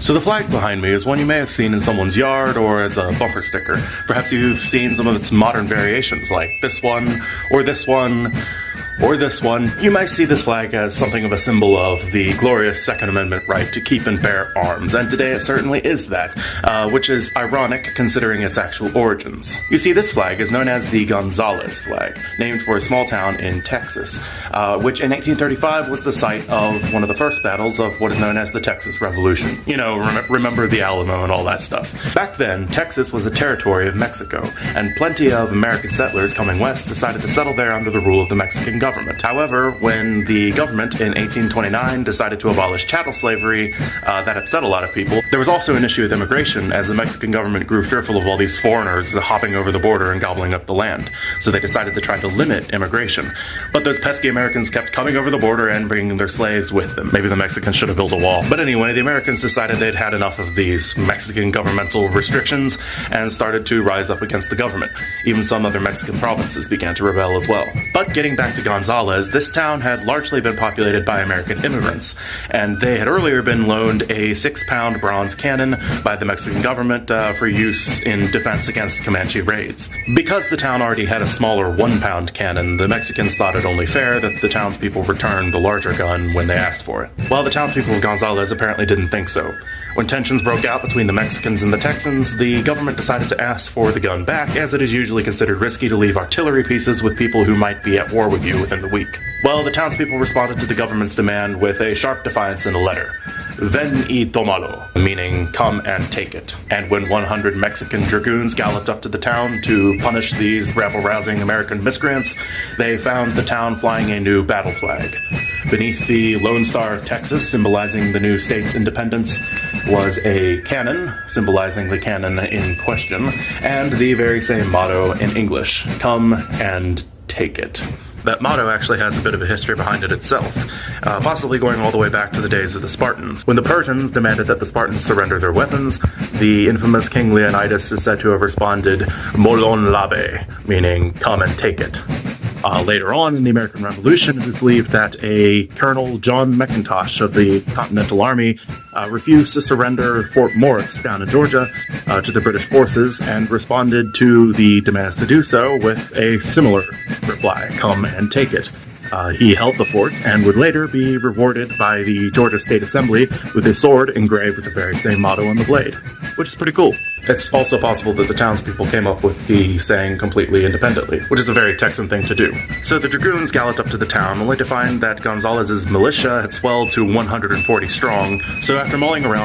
So the flag behind me is one you may have seen in someone's yard or as a bumper sticker. Perhaps you've seen some of its modern variations like this one, or this one, or this one. You might see this flag as something of a symbol of the glorious Second Amendment right to keep and bear arms, and today it certainly is that, which is ironic considering its actual origins. You see, this flag is known as the Gonzales Flag, named for a small town in Texas, which in 1835 was the site of one of the first battles of what is known as the Texas Revolution. You know, remember the Alamo and all that stuff. Back then, Texas was a territory of Mexico, and plenty of American settlers coming west decided to settle there under the rule of the Mexican government. However, when the government in 1829 decided to abolish chattel slavery, that upset a lot of people. There was also an issue with immigration, as the Mexican government grew fearful of all these foreigners hopping over the border and gobbling up the land. So they decided to try to limit immigration. But those pesky Americans kept coming over the border and bringing their slaves with them. Maybe the Mexicans should have built a wall. But anyway, the Americans decided they'd had enough of these Mexican governmental restrictions and started to rise up against the government. Even some other Mexican provinces began to rebel as well. But getting back to Gonzales, this town had largely been populated by American immigrants, and they had earlier been loaned a 6-pound bronze cannon by the Mexican government for use in defense against Comanche raids. Because the town already had a smaller 1-pound cannon, the Mexicans thought it only fair that the townspeople return the larger gun when they asked for it. Well, the townspeople of Gonzales apparently didn't think so. When tensions broke out between the Mexicans and the Texans, the government decided to ask for the gun back, as it is usually considered risky to leave artillery pieces with people who might be at war with you within the week. Well, the townspeople responded to the government's demand with a sharp defiance in a letter. Ven y tómalo, meaning come and take it. And when 100 Mexican dragoons galloped up to the town to punish these rabble-rousing American miscreants, they found the town flying a new battle flag. Beneath the Lone Star of Texas, symbolizing the new state's independence, was a cannon, symbolizing the cannon in question, and the very same motto in English, come and take it. That motto actually has a bit of a history behind it itself, possibly going all the way back to the days of the Spartans. When the Persians demanded that the Spartans surrender their weapons, the infamous King Leonidas is said to have responded, molon labe, meaning come and take it. Later on in the American Revolution, it is believed that a Colonel John McIntosh of the Continental Army refused to surrender Fort Morris down in Georgia to the British forces and responded to the demands to do so with a similar reply, come and take it. He held the fort and would later be rewarded by the Georgia State Assembly with a sword engraved with the very same motto on the blade, which is pretty cool. It's also possible that the townspeople came up with the saying completely independently, which is a very Texan thing to do. So the dragoons galloped up to the town, only to find that Gonzales' militia had swelled to 140 strong, so after mulling around